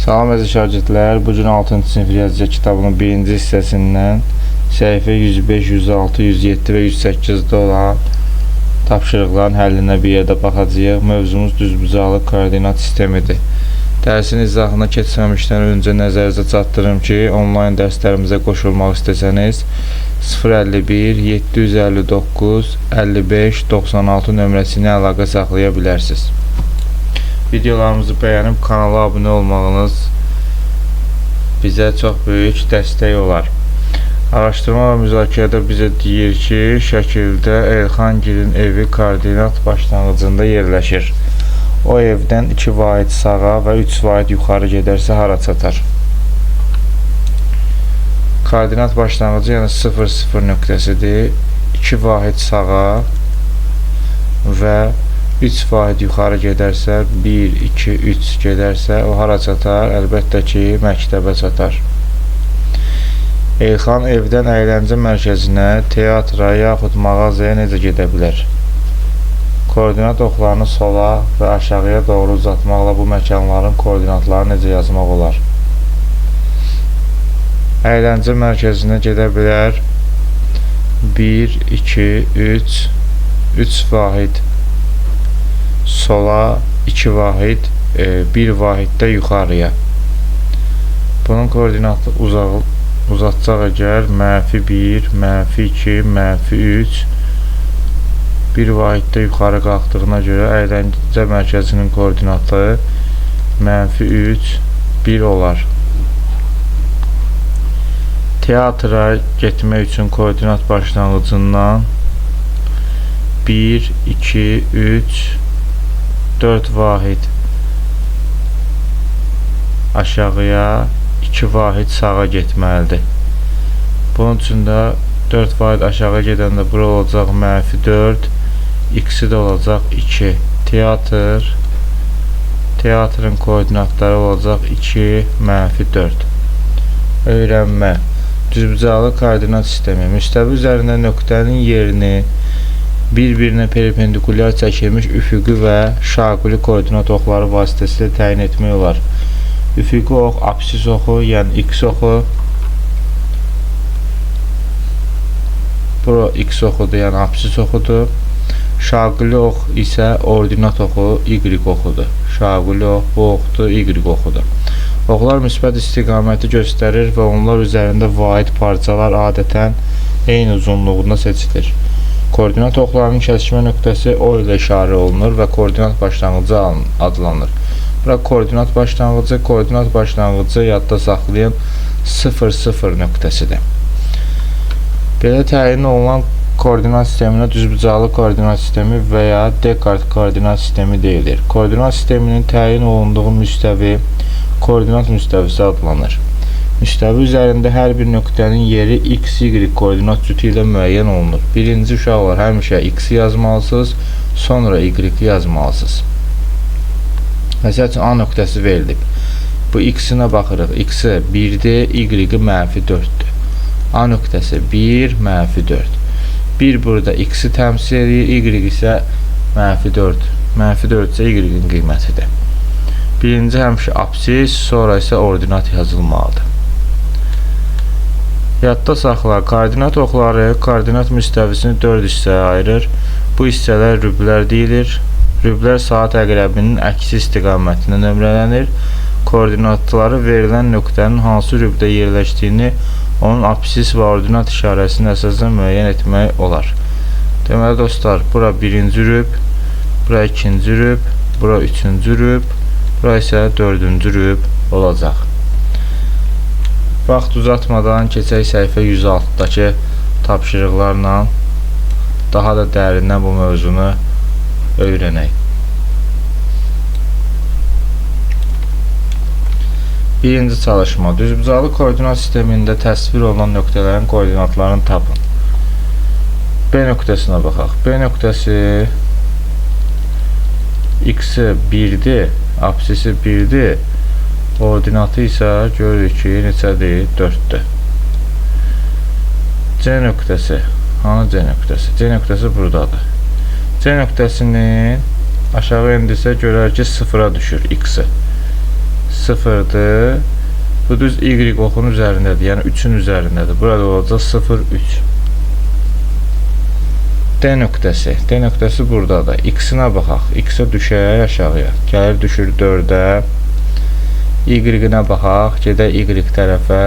Salam əziz şagirdlər, bu gün 6-cı sinif riyaziyyat kitabının 1-ci hissəsindən səhifə 105, 106, 107 və 108-də olan tapşırıqların həllinə bir yerdə baxacağıq. Mövzumuz düzbucaqlı koordinat sistemidir. Dərsin izahına keçməmişdən öncə nəzərinizə çatdırım ki, onlayn dərslərimizə qoşulmaq istəsəniz 051 759 55 96 nömrəsi ilə əlaqə saxlaya bilərsiniz. Videolarımızı bəyənib kanala abunə olmağınız bizə çox böyük dəstək olar. Araşdırma və müzakirədə bizə deyir ki, şəkildə Elxangilin evi koordinat başlanğıcında yerləşir. O evdən 2 vahid sağa və 3 vahid yuxarı gedərsə hara çatar? Koordinat başlanğıcı yəni 0,0 nöqtəsidir. 2 vahid sağa və 3 vahid yuxarı gedərsə, 1, 2, 3 gedərsə, o hara çatar? Əlbəttə ki, məktəbə çatar. Elxan evdən əyləncə mərkəzinə, teatra yaxud mağazaya necə gedə bilər? Koordinat oxlarını sola və aşağıya doğru uzatmaqla bu məkanların koordinatlarını necə yazmaq olar? Əyləncə mərkəzinə gedə bilər 1, 2, 3 vahid sola, 2 vahid, 1 vahid də yuxarıya. Bunun koordinatı uzatacaq əgər -1, -2, -3, 1 vahid də yuxarı qalxdığına görə əyləncə mərkəzinin koordinatı -3, 1 olar. Teatra getmək üçün koordinat başlanğıcından 1, 2, 3, 4 vahid aşağıya, 2 vahid sağa getməlidir. Bunun üçün də 4 vahid aşağı gedəndə bura olacaq -4, x-i də olacaq 2. Teatrın koordinatları olacaq 2, -4. Öyrənmə. Düzbucaqlı koordinat sistemi. Müstəvi üzərində nöqtənin yerini bir-birinə perpendikulyar çəkilmiş üfüqi və şaquli koordinat oxları vasitəsilə təyin etmək olar. Üfüqi ox, absis oxu, yəni x oxu. Bura x oxudur, yəni absis oxudur. Şaquli ox isə ordinat oxu, y oxudur. Şaquli ox, bu oxdur, y oxudur. Oxlar müsbət istiqaməti göstərir və onlar üzərində vahid parçalar adətən eyni uzunluğunda seçilir. Koordinat oxlarının kəsişmə nöqtəsi O ilə işarə olunur və koordinat başlanğıcı adlanır. Bura koordinat başlanğıcı yadda saxlayan 0,0 nöqtəsidir. Belə təyin olunan koordinat sisteminə düzbucaqlı koordinat sistemi və ya Dekart koordinat sistemi deyilir. Koordinat sisteminin təyin olunduğu müstəvi koordinat müstəvisi adlanır. Müstəvi üzərində hər bir nöqtənin yeri x, y koordinat cütü ilə müəyyən olunur. Birinci uşaqlar həmişə x yazmalısınız, sonra y yazmalısınız. Məsəl üçün A nöqtəsi verilib. Bu x-inə baxırıq. X-i 1-dir, y-i -4-dür. A nöqtəsi 1, -4. 1 burada x-i təmsil edir, y isə -4. -4 isə y-in qiymətidir. Birinci həmişə absis, sonra isə ordinat yazılmalıdır. Yadda saxla, koordinat oxları koordinat müstəvisini 4 hissəyə ayırır. Bu hissələr rüblər deyilir. Rüblər saat əqrəbinin əksi istiqamətinə nömrələnir. Koordinatları verilən nöqtənin hansı rübdə yerləşdiyini onun absis və ordinat işarəsinin əsasında müəyyən etmək olar. Deməli dostlar, bura 1-ci rüb, bura 2-ci rüb, bura 3-cü rüb, bura isə 4-cü rüb olacaq. Vaxt uzatmadan keçək səhifə 106-dakı tapşırıqlarla daha da dərindən bu mövzunu öyrənək. Birinci çalışma. Düzbucaqlı koordinat sistemində təsvir olunan nöqtələrin koordinatlarını tapın. B nöqtəsinə baxaq. B nöqtəsi x-i 1-dir, absisi 1-dir. Ordinatı isə görürük ki, neçədir? 4-dür. C nöqtəsi. Hanı C nöqtəsi? C nöqtəsi buradadır. C nöqtəsinin aşağı endirsə görər ki, 0-a düşür x-i. 0'dır. Bu düz y oxunun üzərindədir. Yəni 3-ün üzərindədir. Burada olacaq 0, 3. D nöqtəsi. D nöqtəsi buradadır. X-inə baxaq. X-ə düşək aşağıya. Gəlir düşür 4-ə. Y-inə baxaq. Gedək Y tərəfə.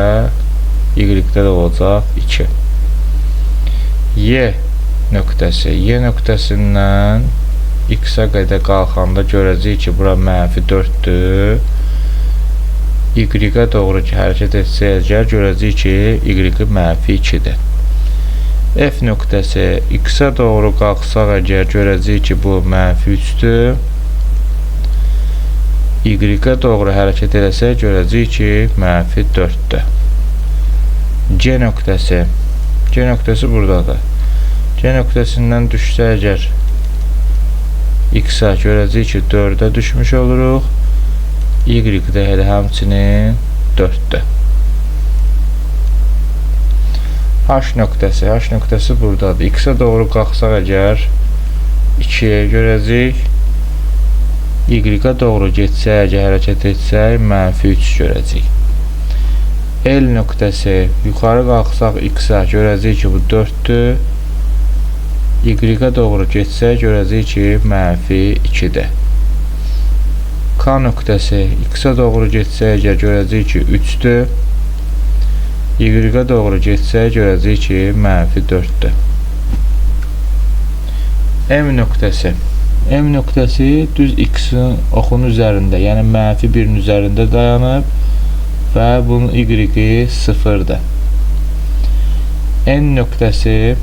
Y-də də olacaq 2. Y nöqtəsi. Y nöqtəsindən X-ə qədər qalxanda görəcəyik ki, bura -4-dür. Y-ə doğru ki, hərəkət etsək, görəcəyik ki, Y -2-dir. F nöqtəsi. X-ə doğru qalxsaq əgər, görəcəyik ki, bu -3-dür. Y-ə doğru hərəkət etsək, görəcəyik ki, -4-dür. C nöqtəsi. C nöqtəsi buradadır. C nöqtəsindən düşsə əgər, X-ə görəcəyik ki, 4-ə düşmüş oluruq. Y-də elə həmçinin 4-dür. H nöqtəsi. H nöqtəsi buradadır. X-ə doğru qalxsaq əgər 2-yə görəcəyik. Y-ə doğru getsək, əgər hərəkət etsək, -3 görəcəyik. L nöqtəsi. Yuxarı qalxsaq X-ə görəcəyik ki, bu 4-dür. Y-ə doğru getsək, görəcəyik ki, -2-dir. K nöqtəsi. X-ə doğru getsək, əgər görəcəyik ki, 3-dür. Y-ə doğru getsək, görəcəyik ki, -4-dür. M nöqtəsi. M nöqtəsi düz X-in oxunun üzərində, yəni -1-in üzərində dayanıb və bunun Y-i 0-dır. N nöqtəsi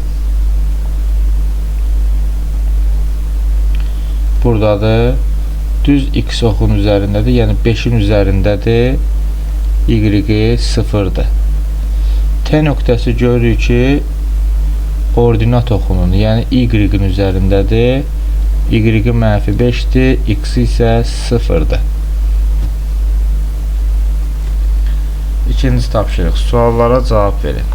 buradadır. Düz X oxunun üzərindədir, yəni 5-in üzərindədir. Y-i 0-dır. T nöqtəsi görürük ki, ordinat oxunun, yəni Y-in üzərindədir. Y-i -5-dir, X isə 0-dır. İkinci tapşırıq. Suallara cavab verin.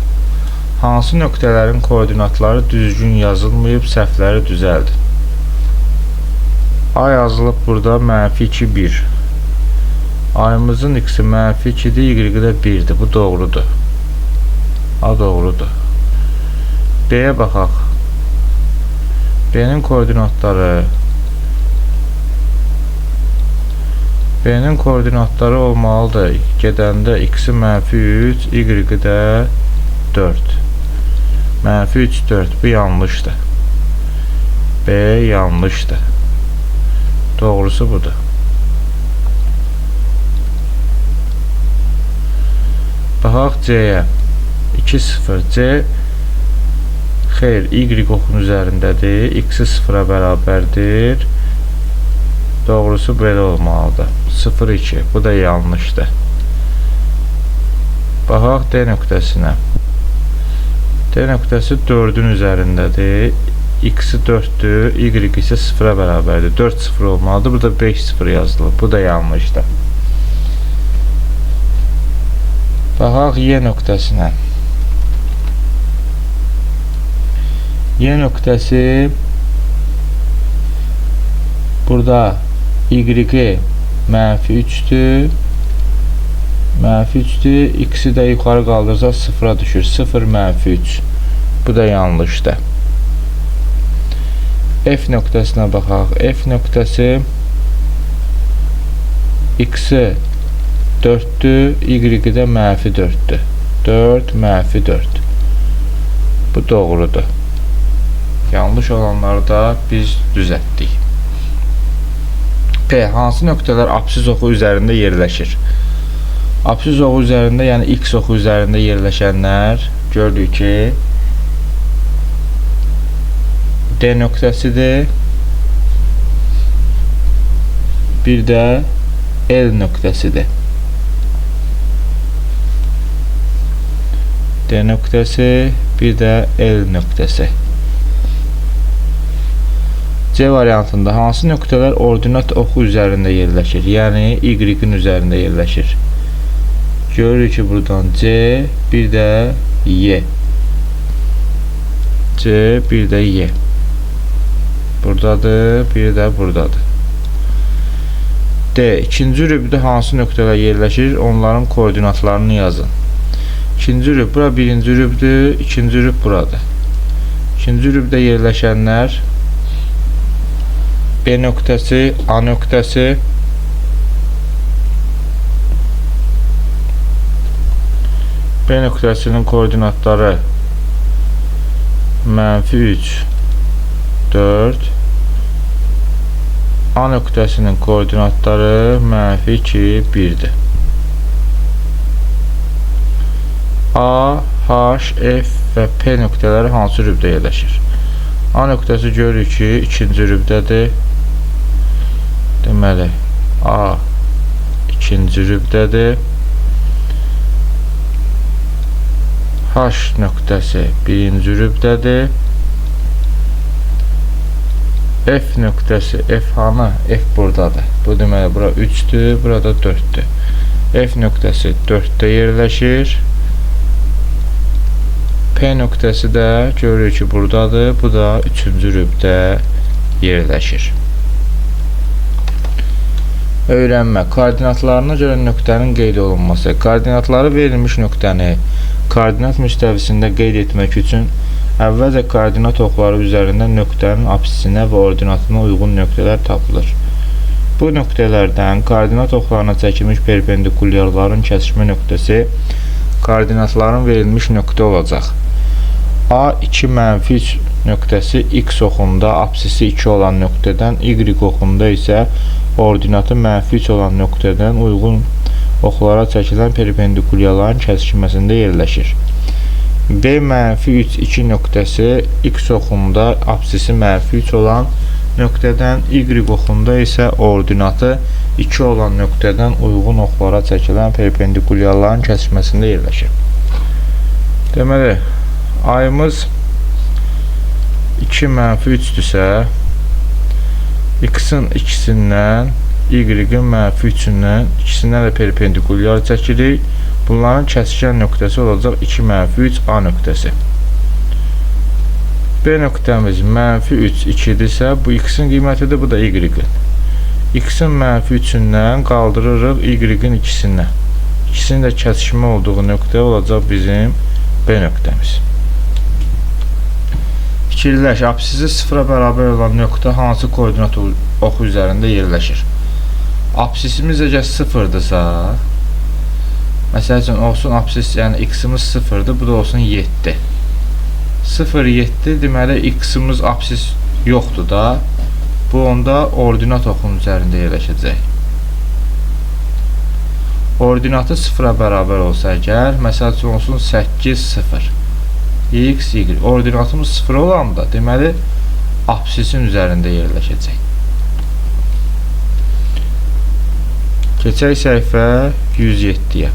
Hansı nöqtələrin koordinatları düzgün yazılmayıb, səhvləri düzəldin? A yazılıb burada -2, 1. Ayımızın X-i -2-dir, Y-də 1-dir. Bu doğrudur. A doğrudur. B-yə baxaq. B-nin koordinatları olmalıdır. Gedəndə X-i -3, Y-də 4. -3, 4. Bu yanlışdır. B yanlışdır. Doğrusu budur. Baxaq C-yə. 2, 0. C xeyr, Y oxunun üzərindədir. X-i 0-a bərabərdir. Doğrusu belə olmalıdır. 0, 2. Bu da yanlışdır. Baxaq D nöqtəsinə. D nöqtəsi 4-ün üzərindədir. X-i 4-dür, Y isə 0-a bərabərdir. 4, 0 olmalıdır. Burada 5, 0 yazılıb. Bu da yanlışdır. Baxaq Y nöqtəsinə. Y nöqtəsi burada Y-i -3-dür. -3-dür. X-i də yuxarı qaldırsa 0-a düşür. 0, -3. Bu da yanlışdır. F nöqtəsinə baxaq. F nöqtəsi X-i 4-dür, Y-də -4-dür. 4, -4. Bu doğrudur. Yanlış olanları da biz düzəltdik. P. Hansı nöqtələr absiz oxu üzərində yerləşir? Absiz oxu üzərində, yəni X oxu üzərində yerləşənlər gördük ki, D nöqtəsidir. Bir də L nöqtəsidir. D nöqtəsi, bir də L nöqtəsi. C variantında hansı nöqtələr ordinat oxu üzərində yerləşir? Yəni Y-in üzərində yerləşir. Görürük ki, buradan C, bir də Y. C, bir də Y. Buradadır, bir də buradadır. D. İkinci rübdə hansı nöqtələr yerləşir? Onların koordinatlarını yazın. İkinci rüb, bura birinci rübdür, ikinci rüb buradır. İkinci rübdə yerləşənlər B nöqtəsi, A nöqtəsi, B nöqtəsinin koordinatları -3, 4, A nöqtəsinin koordinatları -2, 1'dir. A, H, F və P nöqtələri hansı rübdə yerləşir? A nöqtəsi görürük ki, ikinci rübdədir. Deməli, A ikinci rübdədir. H nöqtəsi birinci rübdədir. F nöqtəsi, F hanı? F buradadır. Bu deməli, bura 3'dür, burada 4'dür. F nöqtəsi 4'də yerləşir. P nöqtəsi də görürük ki, buradadır. Bu da 3-cü rübdə yerləşir. Öyrənmə. Koordinatlarına görə nöqtənin qeyd olunması. Koordinatları verilmiş nöqtəni koordinat müstəvisində qeyd etmək üçün əvvəlcə koordinat oxları üzərində nöqtənin apsisinə və ordinatına uyğun nöqtələr tapılır. Bu nöqtələrdən koordinat oxlarına çəkilmiş perpendikulyarların kəsişmə nöqtəsi koordinatların verilmiş nöqtə olacaq. A2 -3 nöqtəsi x oxunda apsisi 2 olan nöqtədən, y oxunda isə ordinatı -3 olan nöqtədən uyğun oxlara çəkilən perpendikulyarların kəsişməsində yerləşir. B-3 2 nöqtəsi x oxunda apsisi -3 olan nöqtədən, y oxunda isə ordinatı 2 olan nöqtədən uyğun oxlara çəkilən perpendikulyarların kəsişməsində yerləşir. Deməli, ayımız 2 -3'dürsə, x-in ikisindən, y-in -3'ündən ikisindən də perpendikulyar çəkirik. Bunların kəsişən nöqtəsi olacaq 2 -3 A nöqtəsi. B nöqtəmiz -3 2'dirsə, bu x-in qiymətidir, bu da y-in. X-in -3'ündən qaldırırıq y-in ikisindən. İkisinin də kəsişmə olduğu nöqtə olacaq bizim B nöqtəmiz. Fikirləş, apsisi 0'a bərabər olan nöqtə hansı koordinat oxu üzərində yerləşir? Apsisimiz əgər 0'dırsa, məsəl üçün olsun apsis, yəni x-imiz 0'dır, bu da olsun 7. 0, 7, deməli x-imiz apsis yoxdur da, bu onda ordinat oxunun üzərində yerləşəcək. Ordinatı 0'a bərabər olsa əgər, məsəl üçün olsun 8, 0, x, y. Ordinatımız 0 olanda, deməli apsisin üzərində yerləşəcək. Keçək səhifə 107-yə.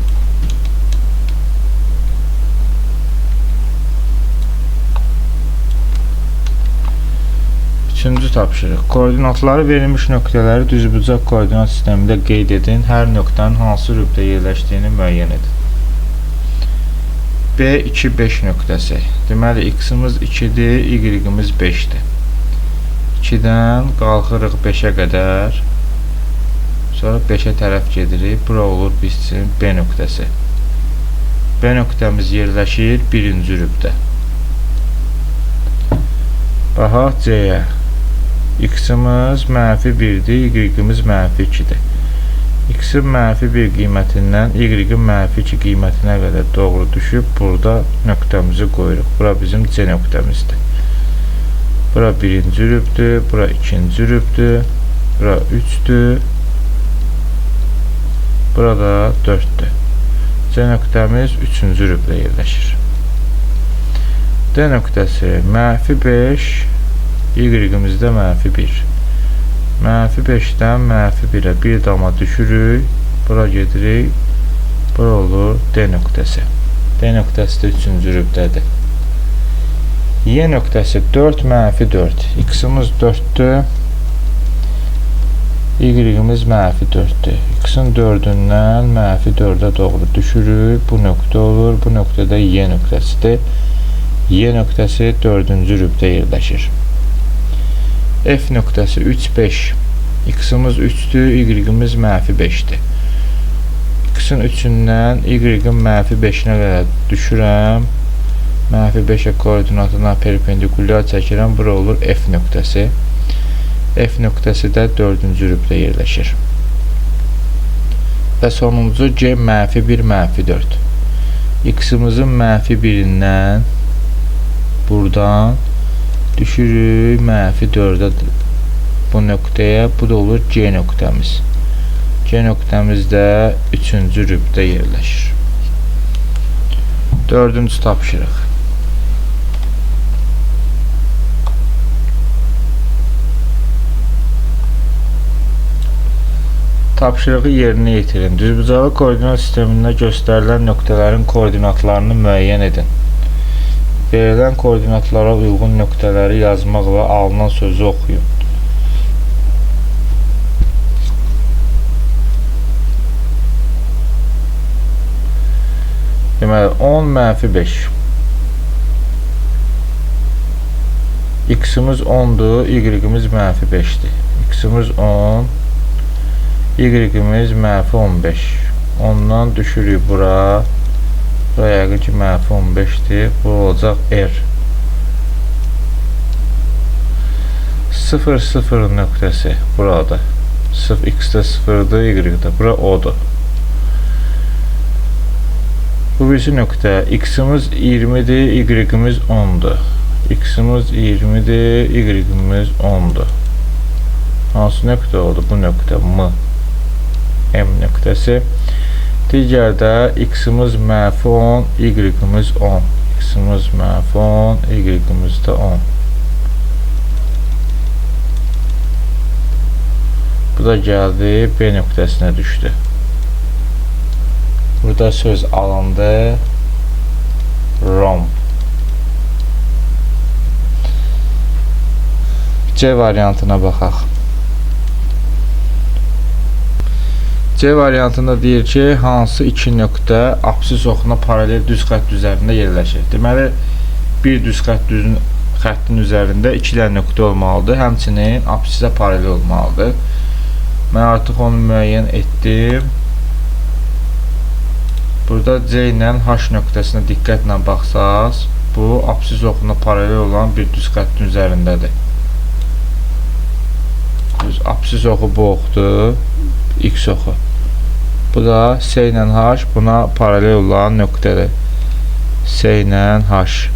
Üçüncü tapşırıq. Koordinatları verilmiş nöqtələri düzbucaq koordinat sistemində qeyd edin. Hər nöqtənin hansı rübdə yerləşdiyini müəyyən edin. B2 5 nöqtəsi. Deməli, x-imiz 2'dir, y-imiz 5'dir. 2'dən qalxırıq 5'ə qədər. Sonra 5'ə tərəf gedirik. Bura olur bizim B nöqtəsi. B nöqtəmiz yerləşir 1-ci rübdə. Baxaq C-yə. X-imiz -1'dir, y-imiz -2'dir. X-in -1 qiymətindən y-in -2 qiymətinə qədər doğru düşüb, burada nöqtəmizi qoyuruq. Bura bizim C nöqtəmizdir. Bura 1-ci rübdür, bura 2-ci rübdür, bura 3'dür, burada 4'dür. C nöqtəmiz 3-cü rübdə yerləşir. D nöqtəsi -5, y-imizdə -1. -5'dən -1'ə bir dama düşürük, bura gedirik, bura olur D nöqtəsi. D nöqtəsi də 3-cü rübdədir. Y nöqtəsi 4, -4. X-imiz 4'dür, y-imiz -4'dür. X-in 4'ündən -4'ə doğru düşürük, bu nöqtə olur, bu nöqtədə Y nöqtəsidir. Y nöqtəsi 4-cü rübdə yerləşir. F nöqtəsi 3, 5. X-imiz 3-dür, Y-imiz -5-dir. X-in 3-dən Y-in -5-nə qədər düşürəm. -5-ə koordinatına perpendikulyar çəkirəm. Bura olur F nöqtəsi. F nöqtəsi də 4-cü rübdə yerləşir. Və sonuncu C -1, -4. X-imizin -1-dən buradan düşürük -4-ə bu nöqtəyə. Bu da olur C nöqtəmiz. C nöqtəmiz də 3-cü rübdə yerləşir. 4-cü tapşırıq. Tapşırığı yerinə yetirin. Düzbucaqlı koordinat sistemində göstərilən nöqtələrin koordinatlarını müəyyən edin. Verilən koordinatlara uyğun nöqtələri yazmaq və alınan sözü oxuyun. Deməli, 10 -5. X-imiz 10-dur, Y-imiz -5-dir. X-imiz 10, Y-imiz -15. Ondan düşürük bura. Bura yəqin ki, -15-dir. Bu olacaq R. 0, 0 nöqtəsi burada. X-də 0-dır, Y-də. Bura O-dur. Bu birisi nöqtə. X-imiz 20-dir, Y-imiz 10-dur. X-imiz 20-dir, Y-imiz 10-dur. Hansı nöqtə oldu? Bu nöqtə M nöqtəsi. Digərdə X-imiz -10, Y-imiz 10. X-imiz -10, Y-imiz də 10. Bu da gəldi, B nöqtəsinə düşdü. Burada söz alındı. Romb. C variantına baxaq. C variantında deyir ki, hansı iki nöqtə apsis oxuna paralel düz xətt üzərində yerləşir. Deməli, bir düz xəttin üzərində iki dənə nöqtə olmalıdır. Həmçinin apsisə paralel olmalıdır. Mən artıq onu müəyyən etdim. Burada C ilə H nöqtəsinə diqqətlə baxsaq, bu apsis oxuna paralel olan bir düz xəttin üzərindədir. Apsis oxu bu oxdur, X oxu. Bu da S ilə H buna paralel olan nöqtədir. S ilə H.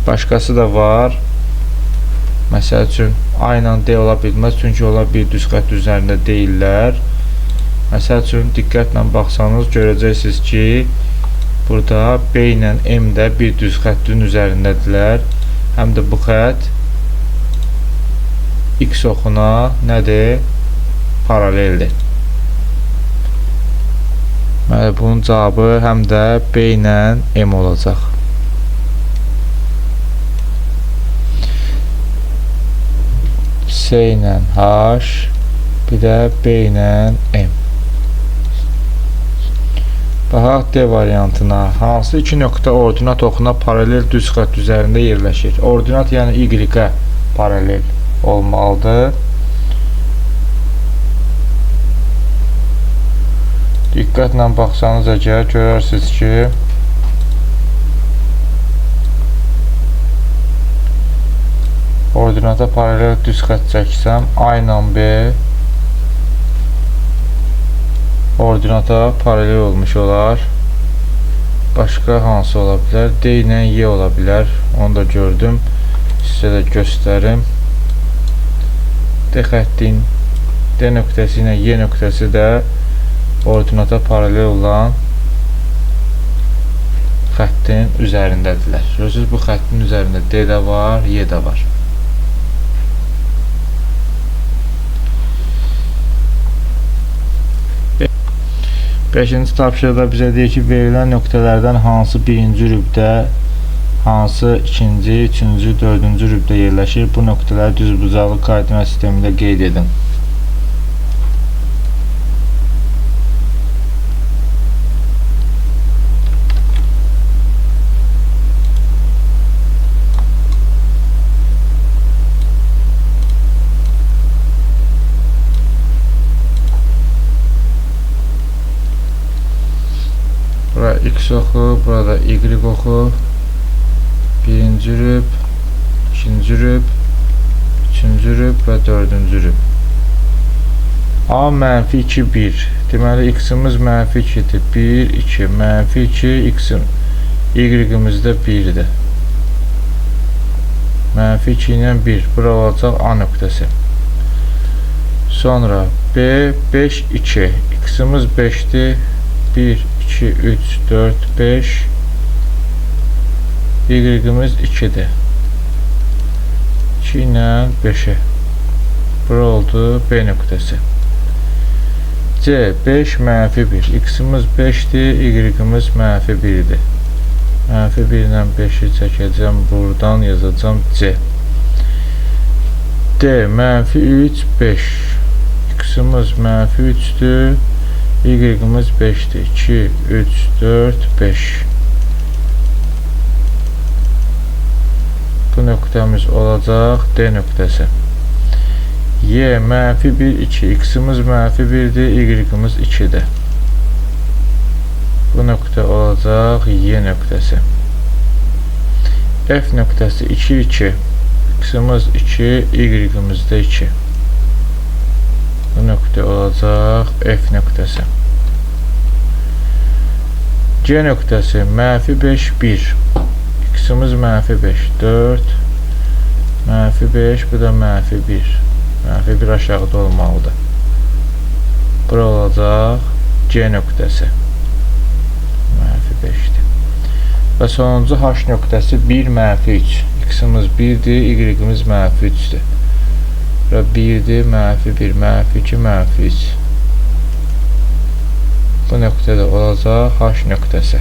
Başqası da var. Məsəl üçün A ilə D ola bilməz, çünki onlar bir düz xətt üzərində deyirlər. Məsəl üçün diqqətlə baxsanız görəcəksiniz ki, burada B ilə M də bir düz xəttin üzərindədirlər. Həm də bu xətt X oxuna nədir? Paraleldir. Bunun cavabı həm də B ilə M olacaq. S ilə H, bir də B ilə M. Baxaq D variantına. Hansı iki nöqtə ordinat oxuna paralel düz xətt üzərində yerləşir? Ordinat yəni Y-ə paralel olmalıdır. Diqqətlə baxsanız əgər görərsiniz ki, ordinata paralel düz xətt çəksəm, A ilə B ordinata paralel olmuş olar. Başqa hansı ola bilər? D ilə Y ola bilər. Onu da gördüm. Sizə də göstərim. D xəttin D nöqtəsi ilə Y nöqtəsi də ordinata paralel olan xəttin üzərindədirlər. Görürsünüz, bu xəttin üzərində D də var, Y də var. Beşinci tapşırıqda bizə deyir ki, verilən nöqtələrdən hansı birinci rübdə, hansı ikinci, üçüncü, dördüncü rübdə yerləşir? Bu nöqtələri düzbucaqlı koordinat sistemində qeyd edin. X oxu, burada Y oxu, birinci rüb, ikinci rüb, üçüncü rüb və dördüncü rüb. A mənfi 2, 1. Deməli, X-imiz mənfi 2-dir. 1, 2, mənfi 2, Y-imiz də 1-dir. Mənfi 2 ilə 1. Bura olacaq A nöqtəsi. Sonra B, 5, 2. X-imiz 5-dir. 1, 2, 3, 4, 5. Y-imiz 2-dir. 2 ilə 5-i. Bura oldu B nöqtəsi. C, 5, mənfi 1. X-imiz 5-dir, Y-imiz mənfi 1-dir. Mənfi 1 ilə 5-i çəkəcəm, buradan yazacam C. D, mənfi 3, 5. X-imiz mənfi 3-dür, Y-imiz 5-dir. 2, 3, 4, 5. Bu nöqtəmiz olacaq D nöqtəsi. Y, mənfi 1, 2. X-imiz mənfi 1-dir, Y-imiz 2-dir. Bu nöqtə olacaq Y nöqtəsi. F nöqtəsi 2, 2. X-imiz 2, Y-imiz də 2. Bu nöqtə olacaq F nöqtəsi. G nöqtəsi mənfi 5, 1. X-imiz mənfi 5, 4. Mənfi 5, bu da mənfi 1. Mənfi 1 aşağıda olmalıdır. Bura olacaq C nöqtəsi. Mənfi 5-dir. Və sonuncu H nöqtəsi 1, mənfi 3. X-imiz 1-dir, Y-imiz mənfi 3-dür. Və 1-dir, mənfi 1, mənfi 2, mənfi 3. Bu nöqtədə olacaq H nöqtəsi.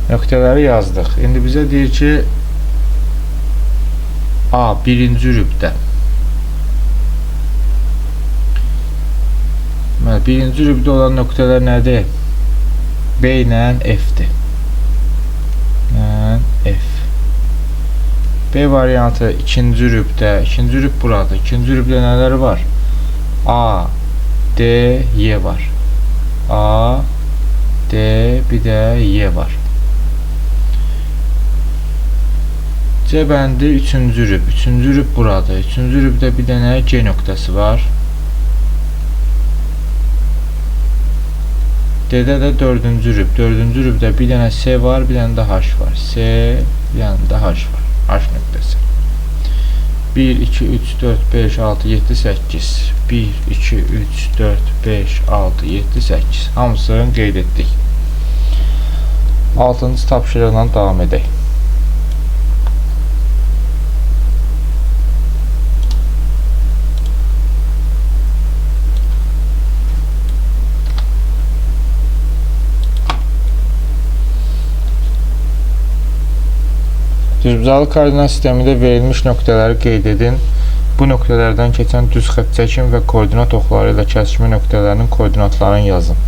Nöqtələri yazdıq. İndi bizə deyir ki, A, birinci rübdə. Birinci rübdə olan nöqtələr nədir? B ilə F-dir. F. B variantı ikinci rübdə. İkinci rüb buradır. İkinci rübdə nələri var? A, D, Y var. A, D, bir də Y var. C bəndi üçüncü rüb. Üçüncü rüb buradır. Üçüncü rübdə bir dənə G nöqtəsi var. D-də də dördüncü rüb. Dördüncü rübdə bir dənə S var, bir dənə də H var. S, bir dənə də H var. H nöqtəsi. 1, 2, 3, 4, 5, 6, 7, 8. 1, 2, 3, 4, 5, 6, 7, 8. Hamısını qeyd etdik. 6-cı tapşırıqla davam edək. Düzbucaqlı koordinat sistemində verilmiş nöqtələri qeyd edin. Bu nöqtələrdən keçən düz xətt çəkin və koordinat oxları ilə kəsişmə nöqtələrinin koordinatlarını yazın.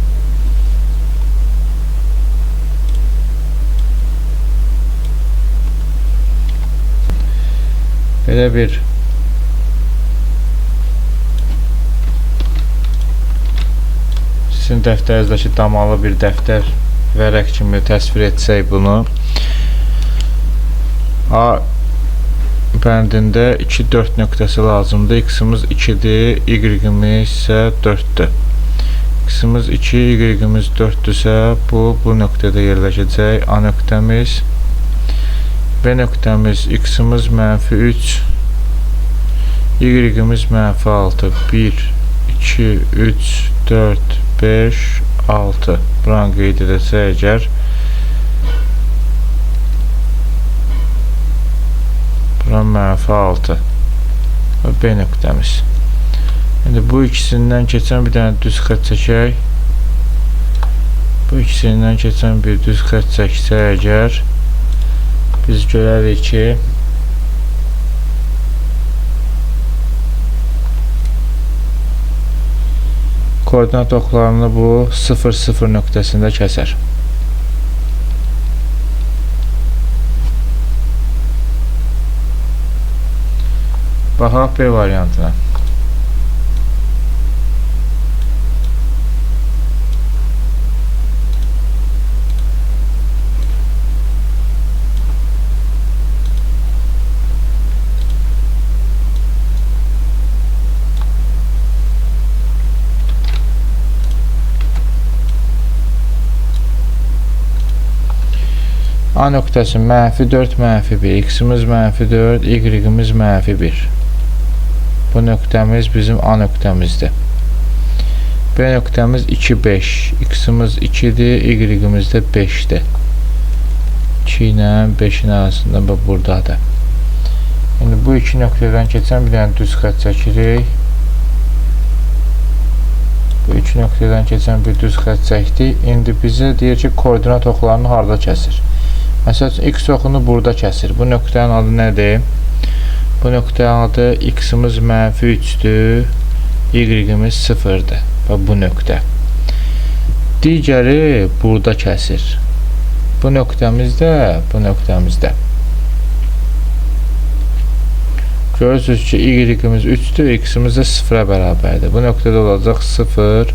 Belə bir sizin dəftərinizdəki damalı bir dəftər vərəq kimi təsvir etsək bunu. A bəndində 2, 4 nöqtəsi lazımdır. X-imiz 2-dir, Y-imiz isə 4-dür. X-imiz 2, Y-imiz 4-dürsə, bu nöqtədə yerləşəcək A nöqtəmiz. B nöqtəmiz X-imiz mənfi 3, Y-imiz mənfi 6. 1, 2, 3, 4, 5, 6. Buranı qeyd edəcək əgər. Buran mənfi 6 və B nöqtəmiz. İndi bu ikisindən keçən bir dənə düz xətt çəkək. Bu ikisindən keçən bir düz xətt çəksə əgər, biz görərik ki, koordinat oxlarını bu 0, 0 nöqtəsində kəsər. Baxaq B variantına. A nöqtəsi -4, -1, x-imiz -4, y-imiz -1. Bu nöqtəmiz bizim A nöqtəmizdir. B nöqtəmiz 2, 5. X-imiz 2-dir, y-imiz də 5-dir. 2 ilə 5-in arasında buradadır. İndi bu iki nöqtədən keçən bir dənə düz xətt çəkirik. Bu iki nöqtədən keçən bir düz xətt çəkdik. İndi bizə deyir ki, koordinat oxlarını harada kəsir? Məsələn, x oxunu burada kəsir. Bu nöqtənin adı nədir? Bu nöqtənin adı x-imiz -3-dür, y-imiz 0-dır. Və bu nöqtə. Digəri burada kəsir. Bu nöqtəmizdə. Görürsünüz ki, y-imiz 3-dür, x-imiz də 0-a bərabərdir. Bu nöqtədə olacaq 0,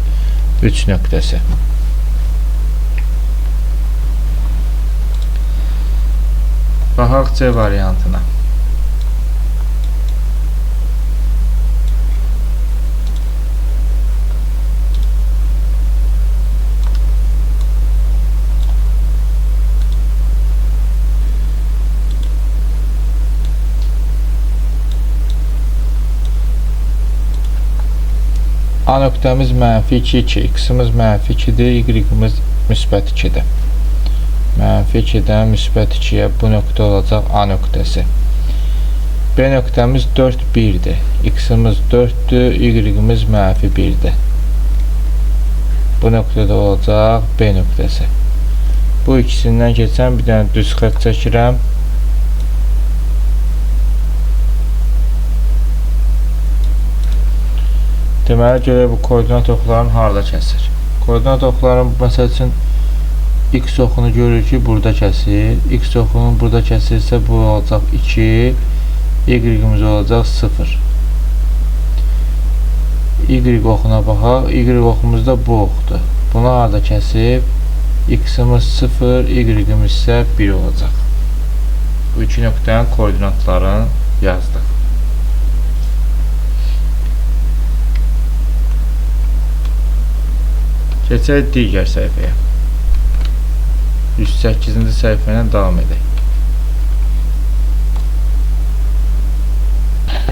3 nöqtəsi. Baxaq C variantına. A nöqtəmiz -2, 2, x-imiz -2-dir, y-imiz -2-dir. -2-dən -2-yə bu nöqtə olacaq A nöqtəsi. B nöqtəmiz 4, 1-dir. X-imiz 4-dür, y-imiz -1-dir. Bu nöqtədə olacaq B nöqtəsi. Bu ikisindən keçən bir dənə düz xətt çəkirəm. Deməli, görək bu koordinat oxlarını harada kəsir? Koordinat oxlarının, məsəl üçün, x oxunu görür ki, burada kəsir. X oxunun burada kəsirsə, bu olacaq 2, y-imiz olacaq 0. Y oxuna baxaq. Y oxumuz da bu oxdur. Bunu harada kəsib? X-imiz 0, y-imiz isə 1 olacaq. Bu iki nöqtənin koordinatlarını yazdıq. Keçək digər səhifəyə. 108-ci səhifə ilə davam edək.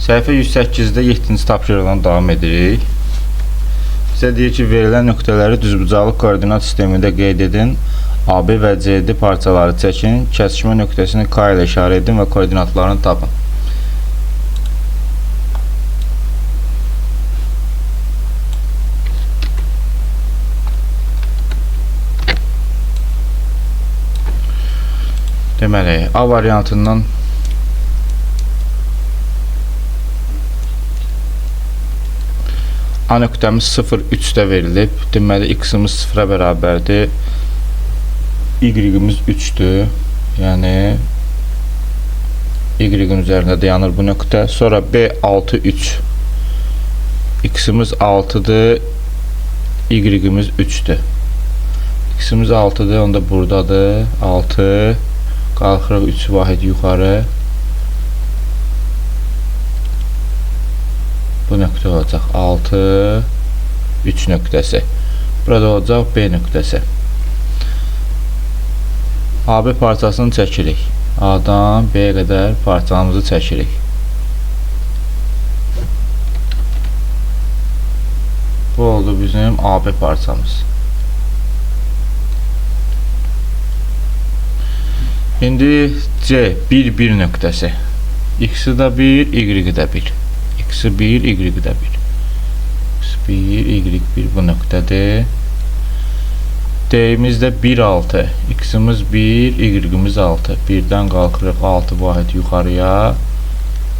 Səhifə 108-də 7-ci tapşırıqdan davam edirik. Bizə deyir ki, verilən nöqtələri düzbucaqlı koordinat sistemində qeyd edin. AB və CD parçaları çəkin, kəsişmə nöqtəsini K ilə işarə edin və koordinatlarını tapın. Deməli, A variantından A nöqtəmiz 0, 3-də verilib. Deməli, x-imiz 0-a bərabərdir. Y-imiz 3-dür. Yəni, y-in üzərində dayanır bu nöqtə. Sonra B, 6, 3. X-imiz 6-dır. Y-imiz 3-dür. X-imiz 6-dır, onda buradadır. 6. Qalxırıq 3 vahid yuxarı. Bu nöqtə olacaq 6, 3 nöqtəsi. Burada olacaq B nöqtəsi. AB parçasını çəkirik. A-dan B-yə qədər parçamızı çəkirik. Bu oldu bizim AB parçamız. İndi C, 1, 1 nöqtəsi. X-i də 1, Y-i də 1. X-i 1, Y-i də 1. X1, Y1 bu nöqtədir. D-imiz də 1, 6. X-imiz 1, Y-imiz 6. 1-dən qalxırıq 6 vahid yuxarıya.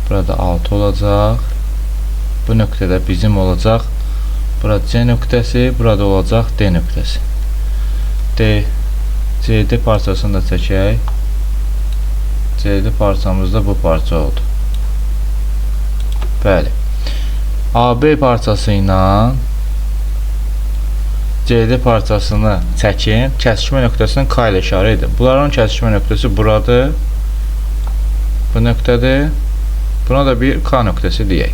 Burada 6 olacaq. Bu nöqtədə bizim olacaq. Burada C nöqtəsi, burada olacaq D nöqtəsi. CD parçasını da çəkək. CD parçamız da bu parça oldu. Bəli. AB parçası ilə CD parçasını çəkin, kəsişmə nöqtəsini K ilə işarə edin. Bunların kəsişmə nöqtəsi buradır. Bu nöqtədir. Buna da bir K nöqtəsi deyək.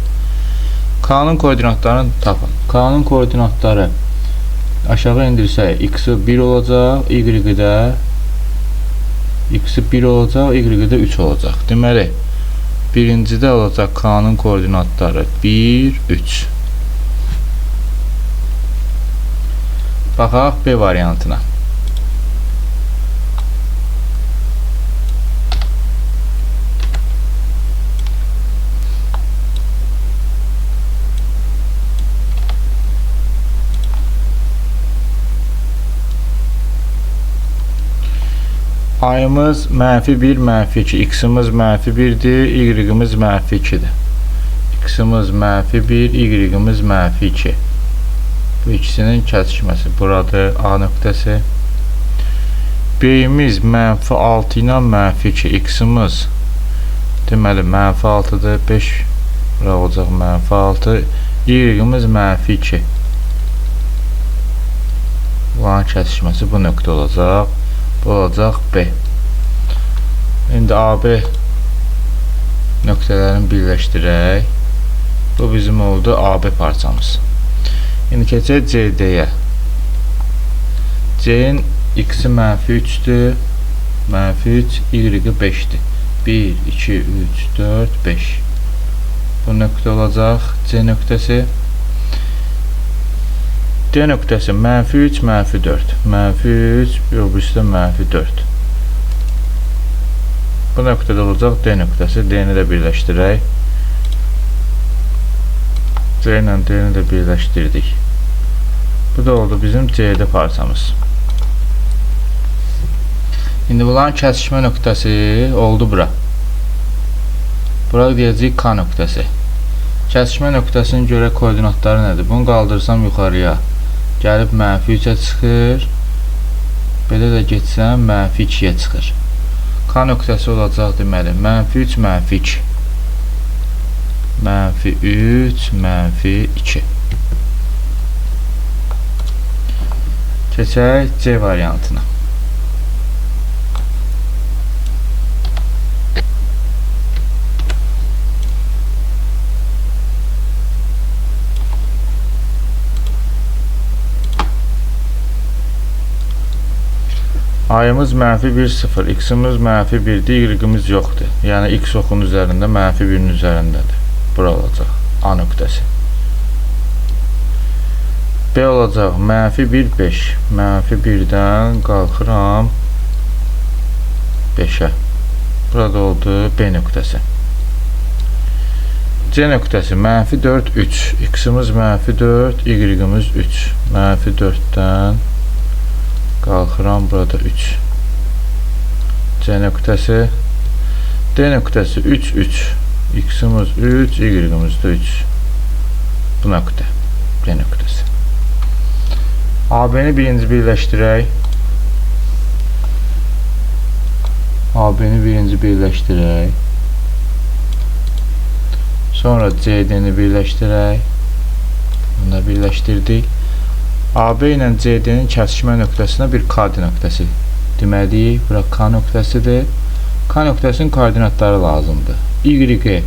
K-nın koordinatlarını tapın. K-nın koordinatları aşağı indirsək, X-i 1 olacaq, Y-i də X-i 1 olacaq, Y-i də 3 olacaq. Deməli, birincidə olacaq K-nın koordinatları 1, 3. Baxaq B variantına. Ayımız -1, -2, X-imiz -1'dir, Y-imiz -2'dir. X-imiz -1, Y-imiz -2. Bu ikisinin kəsişməsi buradır, A nöqtəsi. B-imiz -6 ilə -2, X-imiz deməli -6'dır, 5 bura olacaq -6, Y-imiz -2. Bunların kəsişməsi bu nöqtə olacaq. Bu olacaq B. İndi AB nöqtələrini birləşdirək. Bu bizim oldu AB parçamız. İndi keçək CD-yə. C-in X-i -3'dür. -3, Y-i 5'dir. 1, 2, 3, 4, 5. Bu nöqtə olacaq C nöqtəsi. D nöqtəsi -3, -4. -3, öbürsü də -4. Bu nöqtədə olacaq D nöqtəsi. D-ni də birləşdirək. C ilə D-ni də birləşdirdik. Bu da oldu bizim CD parçamız. İndi bunların kəsişmə nöqtəsi oldu bura. Bura deyəcəyik K nöqtəsi. Kəsişmə nöqtəsinin görə koordinatları nədir? Bunu qaldırsam yuxarıya. Gəlib -3'ə çıxır. Belə də geçsəm -2'yə çıxır. K nöqtəsi olacaq deməli -3, -2. -3, -2. Keçək C variantına. Ayımız -1, 0, X-imiz -1'dir, Y-imiz yoxdur. Yəni X oxunun üzərində, -1'in üzərindədir. Bura olacaq A nöqtəsi. B olacaq -1, 5. -1'dən qalxıram 5'ə. Burada oldu B nöqtəsi. C nöqtəsi -4, 3. X-imiz -4, Y-imiz 3. -4'dən qalxıram burada 3. C nöqtəsi. D nöqtəsi 3, 3. X-imiz 3, Y-imiz də 3. Bu nöqtə. D nöqtəsi. AB-ni birinci birləşdirək. AB-ni birinci birləşdirək. Sonra CD-ni birləşdirək. Bunu da birləşdirdik. AB ilə CD-nin kəsişmə nöqtəsinə bir KD nöqtəsi deməliyik. Bura K nöqtəsidir. K nöqtəsinin koordinatları lazımdır. Y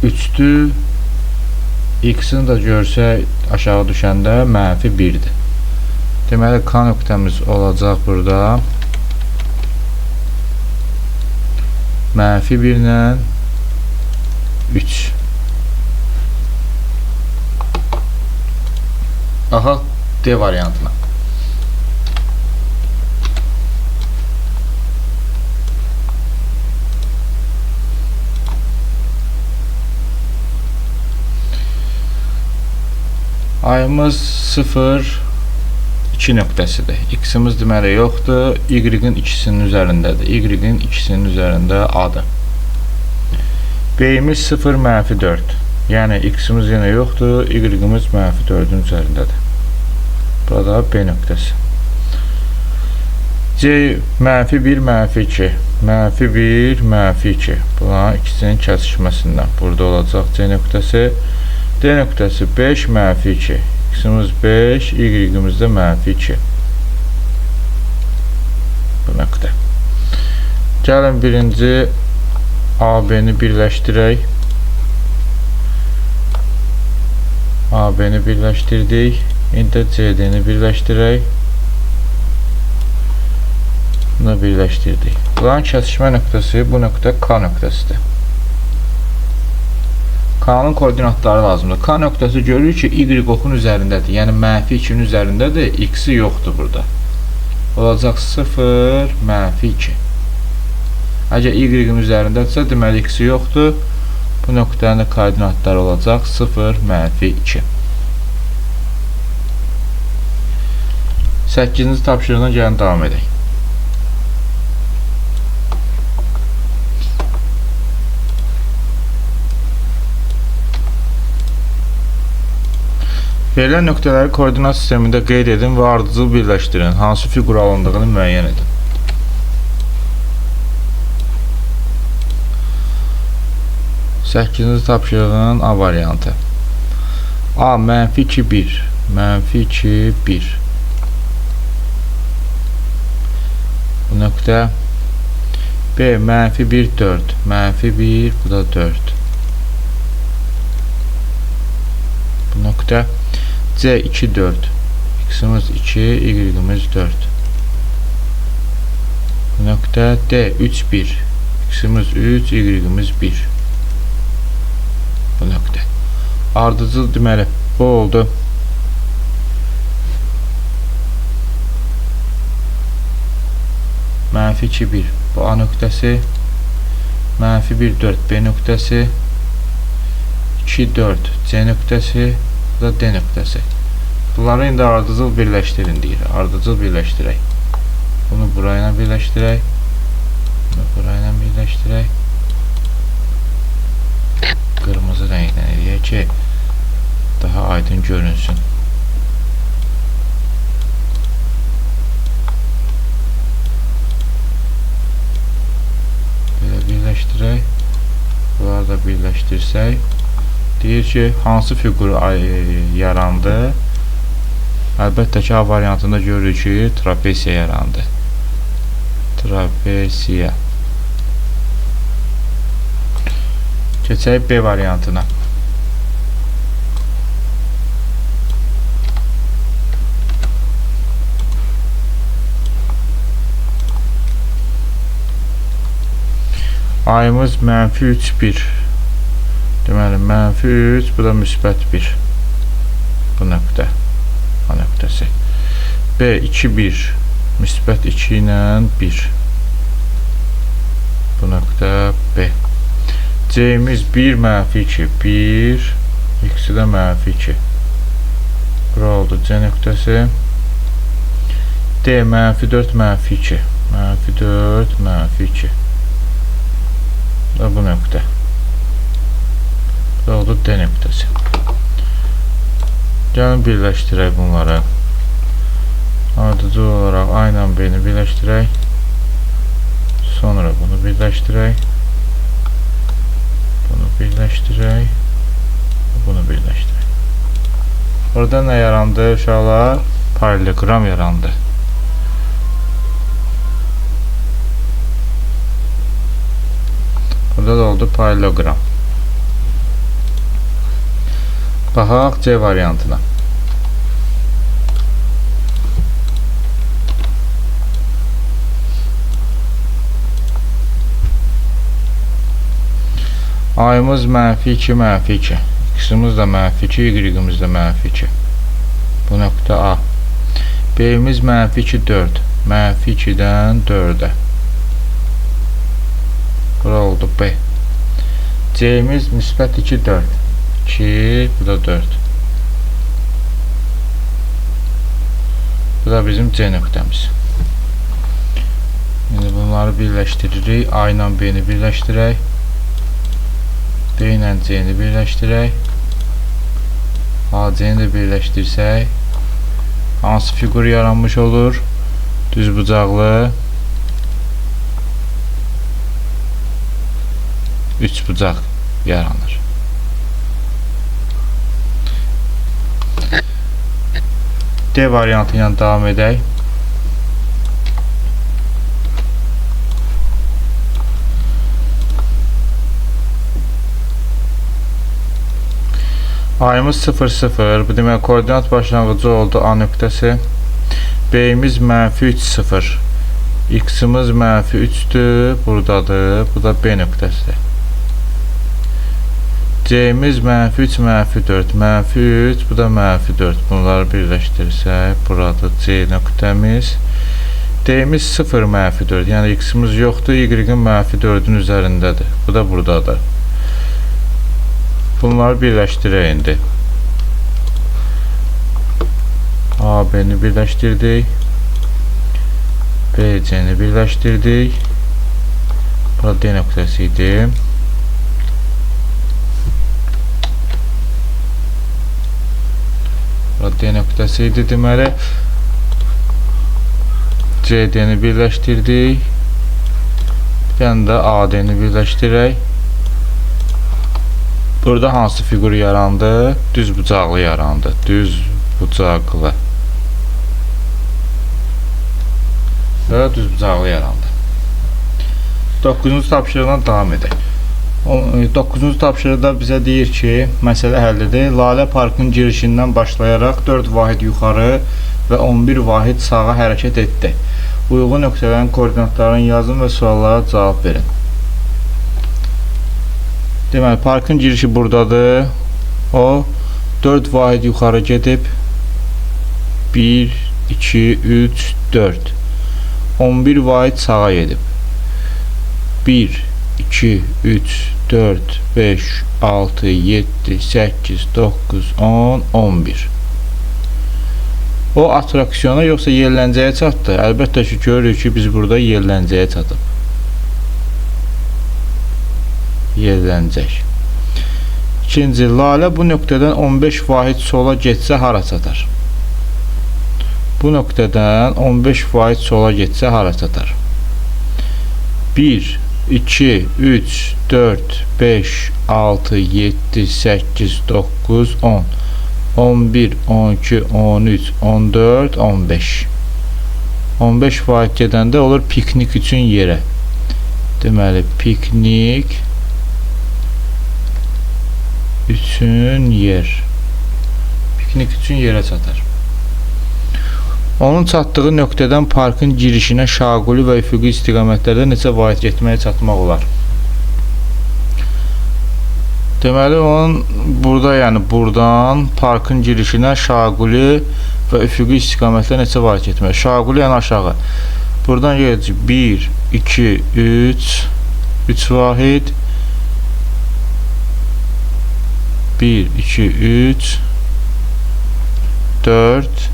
3'dür. X-ini də görsək aşağı düşəndə -1'dir. Deməli K nöqtəmiz olacaq burada -1 ilə 3. Aha, D variantına. Ayımız 0, 2 nöqtəsidir. X-imiz deməli yoxdur. Y-in ikisinin üzərindədir. Y-in ikisinin üzərində A-dır. B-imiz 0, -4. Yəni X-imiz yenə yoxdur. Y-imiz -4'ün üzərindədir. Burada B nöqtəsi. C -1, -2. -1, -2. Bunların ikisinin kəsişməsindən. Burada olacaq C nöqtəsi. D nöqtəsi 5, -2. X-imiz 5, Y-imiz də -2. Bu nöqtə. Gəlin birinci AB-ni birləşdirək. AB-ni birləşdirdik. İndi CD-ni birləşdirək. Bunu birləşdirdik. Bunların kəsişmə nöqtəsi bu nöqtə K nöqtəsidir. K-nın koordinatları lazımdır. K nöqtəsi görür ki, Y oxun üzərindədir. Yəni mənfi 2-nin üzərindədir. X-i yoxdur burada. Olacaq 0, mənfi 2. Əgər Y-in üzərindədirsə, deməli X-i yoxdur. Bu nöqtənin koordinatları olacaq 0, mənfi 2. 8-ci tapşırığına gəlin davam edək. Verilən nöqtələri koordinat sistemində qeyd edin və ardıcıl birləşdirin. Hansı fiqur alındığını müəyyən edin. Səkkizinci tapşırığın A variantı. A, mənfi 2, 1. Mənfi 2, 1. Bu nöqtə. B, mənfi 1, 4. Mənfi 1, bu da 4. Bu nöqtə. C 2 4. X-imiz 2, Y-imiz 4. Bu nöqtə D 3 1. X-imiz 3, Y-imiz 1. Bu nöqtə. Ardıcıl deməli bu oldu. Mənfi 2 1. Bu A nöqtəsi. Mənfi 1 4 B nöqtəsi. 2 4 C nöqtəsi. Bu da D nöqtəsi. Bunları indi ardıcıl birləşdirin deyir. Ardıcıl birləşdirək. Bunu burayla birləşdirək. Bunu burayla birləşdirək. Qırmızı rəngdən eləyək ki, daha aydın görünsün. Belə birləşdirək. Bunları da birləşdirsək. Deyir ki, hansı fiqur yarandı? Əlbəttə ki, A variantında görürük ki, trapesiya yarandı. Trapesiya. Keçək B variantına. A'mız mənfi 3 1. Deməli, mənfi 3, bu da müsbət 1. Bu nöqtə. A nöqtəsi. B 2 1. Müsbət 2 ilə 1. Bu nöqtə B. C-miz 1 mənfi 2. 1. X-i də mənfi 2. Bura oldu C nöqtəsi. D mənfi 4 mənfi 2. Mənfi 4 mənfi 2. Bu nöqtə. Bu oldu D nöqtəsi. Gəlin birləşdirək bunları. Ardıcıl olaraq A ilə B-ni birləşdirək. Sonra bunu birləşdirək. Bunu birləşdirək. Bunu birləşdirək. Orada nə yarandı uşaqlar? Parallelogram yarandı. Burada da oldu parallelogram. Baxaq C variantına. A'mız mənfi 2 mənfi 2. X-imiz də mənfi 2, Y-imiz də mənfi 2. Bu nöqtə A. B'miz mənfi 2 4. Mənfi 2-dən 4-ə. Bura oldu B. C'miz müsbət 2 4. 2, bu da 4. Bu da bizim C nöqtəmiz. İndi bunları birləşdiririk. A ilə B-ni birləşdirək. B ilə C-ni birləşdirək. AC-ni də birləşdirsək. Hansı fiqur yaranmış olur? Düz bucaqlı. 3 bucaq yaranır. D variantı ilə davam edək. A'mız 0 0. Bu demək koordinat başlanğıcı oldu A nöqtəsi. B'miz mənfi 3 0. X-imiz -3'dür, buradadır. Bu da B nöqtəsidir. C-imiz -3, -4, -3, bu da -4. Bunları birləşdirsək, buradır C nöqtəmiz. D-imiz 0, -4. Yəni X-imiz yoxdur, Y-in -4'ün üzərindədir. Bu da buradadır. Bunları birləşdirək indi. A, B-ni birləşdirdik. B, C-ni birləşdirdik. Burada D nöqtəsi idi. Burada D nöqtəsi idi. Deməli, CD-ni birləşdirdik. Bir dənə də AD-ni birləşdirək. Burada hansı fiqur yarandı? Düz bucaqlı yarandı. Düz bucaqlı. Və düz bucaqlı yarandı. 9-cu tapşırıqla davam edək. 9-cu tapşırıqda bizə deyir ki, məsələ həll edək. Lalə parkın girişindən başlayaraq 4 vahid yuxarı və 11 vahid sağa hərəkət etdi. Uyğun nöqtələrin koordinatlarını yazın və suallara cavab verin. Deməli, parkın girişi buradadır. O 4 vahid yuxarı gedib 1, 2, 3, 4. 11 vahid sağa gedib 1, 2, 3, 4, 5, 6, 7, 8, 9, 10, 11. O atraksiyona yoxsa yerləncəyə çatdı? Əlbəttə ki, görürük ki, biz burada yerləncəyə çatıb. Yerləncək. İkinci, Lalə bu nöqtədən 15 vahid sola getsə hara çatar? Bu nöqtədən 15 vahid sola getsə hara çatar? 1, 2, 3, 4, 5, 6, 7, 8, 9, 10, 11, 12, 13, 14, 15. 15 vahid gedəndə olur piknik üçün yerə. Deməli, piknik üçün yer. Piknik üçün yerə çatar. Onun çatdığı nöqtədən parkın girişinə şaquli və üfüqi istiqamətlərdə neçə vahid getməyə çatmaq olar? Deməli, onun burada, yəni buradan parkın girişinə şaquli və üfüqi istiqamətlər neçə vahid getməyə? Şaquli yəni aşağı. Buradan gedəcək 1, 2, 3 vahid. 1, 2, 3, 4,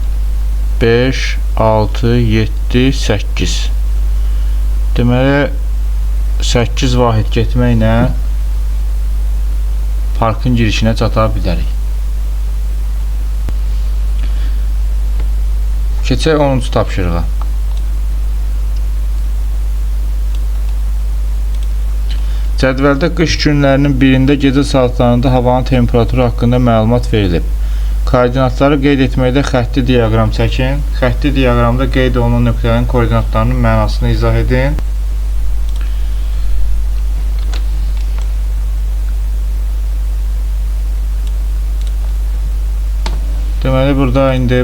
5, 6, 7, 8. Deməli, 8 vahid getməklə parkın girişinə çata bilərik. Keçək 10-cu tapşırığa. Cədvəldə qış günlərinin birində gecə saatlarında havanın temperaturu haqqında məlumat verilib. Koordinatları qeyd etməkdə xətti diaqram çəkin. Xətti diaqramda qeyd olunan nöqtələrin koordinatlarının mənasını izah edin. Deməli, burada indi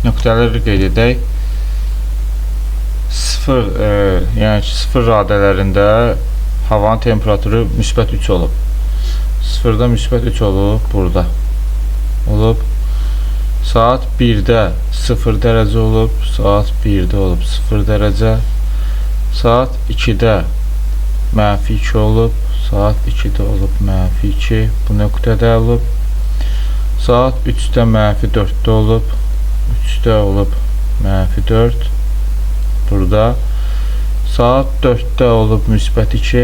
nöqtələri qeyd edək. Yəni 0 radələrində havanın temperaturu müsbət 3 olub. 0-da müsbət 3 olub, burada olub. Saat 1-də 0 dərəcə olub, saat 1-də olub 0 dərəcə. Saat 2-də -2 olub, saat 2-də olub -2, bu nöqtədə olub. Saat 3-də -4-də olub, 3-də olub -4. Burada saat 4-də olub müsbət 2,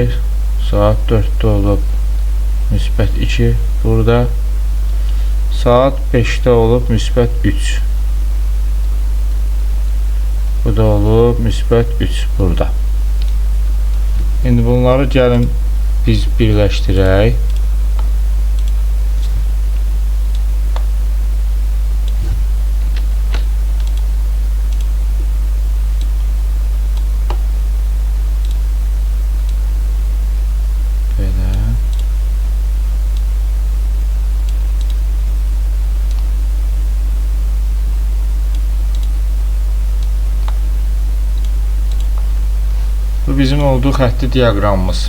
saat 4-də olub müsbət 2, burada saat 5-də olub müsbət 3, bu da olub müsbət 3 burada. İndi bunları gəlin biz birləşdirək. bizim olduğu xətti diaqramımız.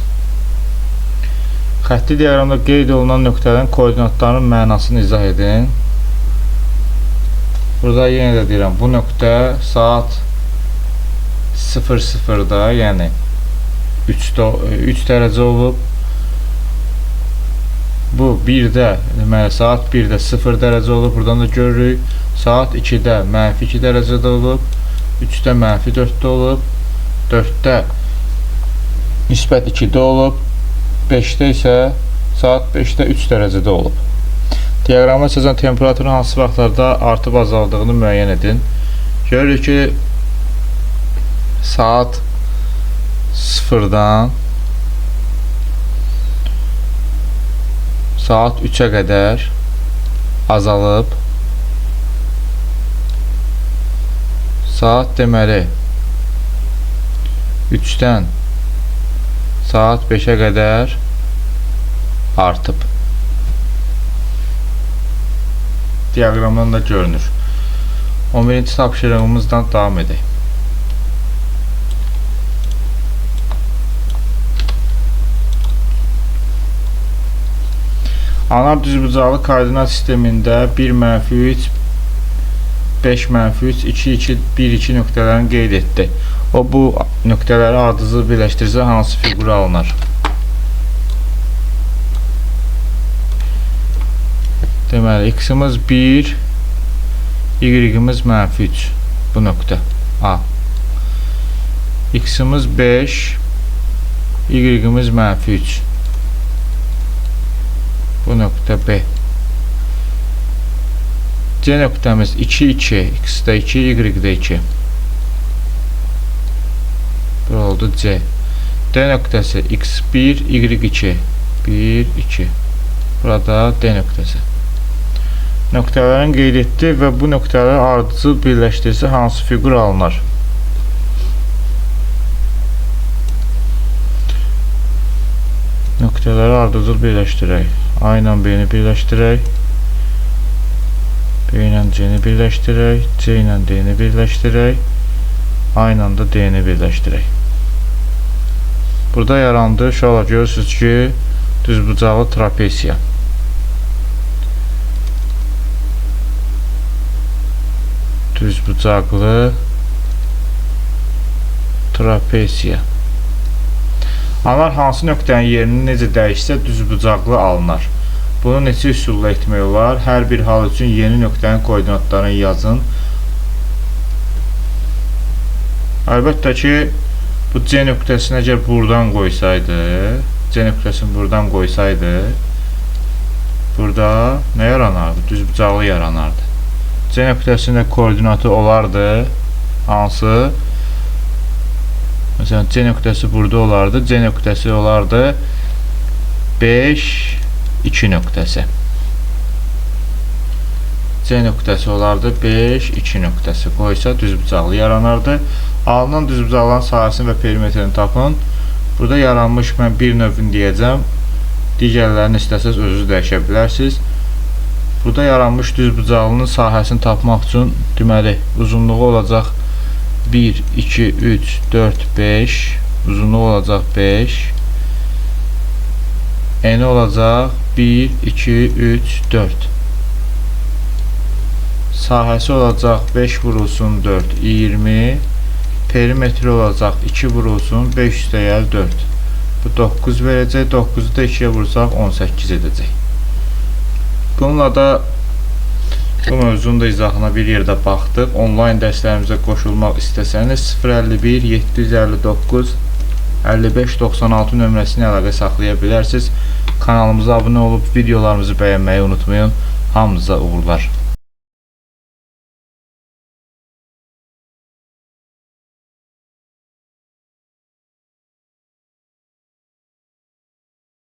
Xətti diaqramda qeyd olunan nöqtələrin koordinatlarının mənasını izah edin. Burada yenə də deyirəm, bu nöqtə saat 00-da, yəni 3 dərəcə olub. Bu 1-də, deməli saat 1-də 0 dərəcə olub. Buradan da görürük. Saat 2-də -2 dərəcədə olub. 3-də -4-də olub. 4-də nisbət 2-də olub. 5-də isə saat 5-də 3 dərəcədə olub. Diaqramda çəkilən temperaturun hansı vaxtlarda artıb azaldığını müəyyən edin. Görürük ki, saat 0-dan saat 3-ə qədər azalıb. Saat deməli 3-dən saat 5-ə qədər artıb. Diaqramdan da görünür. 11-ci tapşırığımızdan davam edək. Anar düzbucaqlı koordinat sistemində 1-3, 5-3, 2-2, 1-2 nöqtələrini qeyd etdi. O bu nöqtələri ardıcıl birləşdirsə hansı fiqur alınır? Deməli, x-imiz 1, y-imiz -3, bu nöqtə A. X-imiz 5, y-imiz -3, bu nöqtə B. C nöqtəmiz 2, 2, x-də 2, y-də 2. Bu oldu C. D nöqtəsi x1, y2, 1, 2. Burada D nöqtəsi. Nöqtələrin qeyd etdi və bu nöqtələri ardıcıl birləşdirsə hansı fiqur alınır? Nöqtələri ardıcıl birləşdirək. A ilə B-ni birləşdirək. B ilə C-ni birləşdirək. C ilə D-ni birləşdirək. A ilə da D-ni birləşdirək. Burada yarandı. Uşaqlar görürsünüz ki, düzbucaqlı trapesiya. Düzbucaqlı trapesiya. Anar hansı nöqtənin yerini necə dəyişsə düzbucaqlı alınır. Bunu neçə üsulla etmək olar? Hər bir hal üçün yeni nöqtənin koordinatlarını yazın. Əlbəttə ki, bu C nöqtəsini əgər buradan qoysaydı, C nöqtəsini buradan qoysaydı, burada nə yaranardı? Düzbucaqlı yaranardı. C nöqtəsində koordinatı olardı. Hansı? Məsələn, C nöqtəsi burada olardı. C nöqtəsi olardı 5, 2 nöqtəsi. C nöqtəsi olardı 5, 2 nöqtəsi. Qoysa düzbucaqlı yaranardı. Alınan düzbucaqların sahəsini və perimetrini tapın. Burada yaranmış mən bir növünü deyəcəm. Digərlərini istəsəz özünüz dəyişə bilərsiniz. Burada yaranmış düzbucaqlının sahəsini tapmaq üçün deməli uzunluğu olacaq 1, 2, 3, 4, 5. Uzunluğu olacaq 5. Eni olacaq 1, 2, 3, 4. Sahəsi olacaq 5 vurulsun 4, 20. Perimetri olacaq 2 vurulsun 5 üstəgəl 4. Bu 9 verəcək. 9'u da 2'ye vursaq 18 edəcək. Bununla da bu mövzunun da izahına bir yerdə baxdıq. Onlayn dərslərimizə qoşulmaq istəsəniz 051 759 55 96 nömrəsini əlaqə saxlaya bilərsiniz. Kanalımıza abunə olub videolarımızı bəyənməyi unutmayın. Hamınıza uğurlar.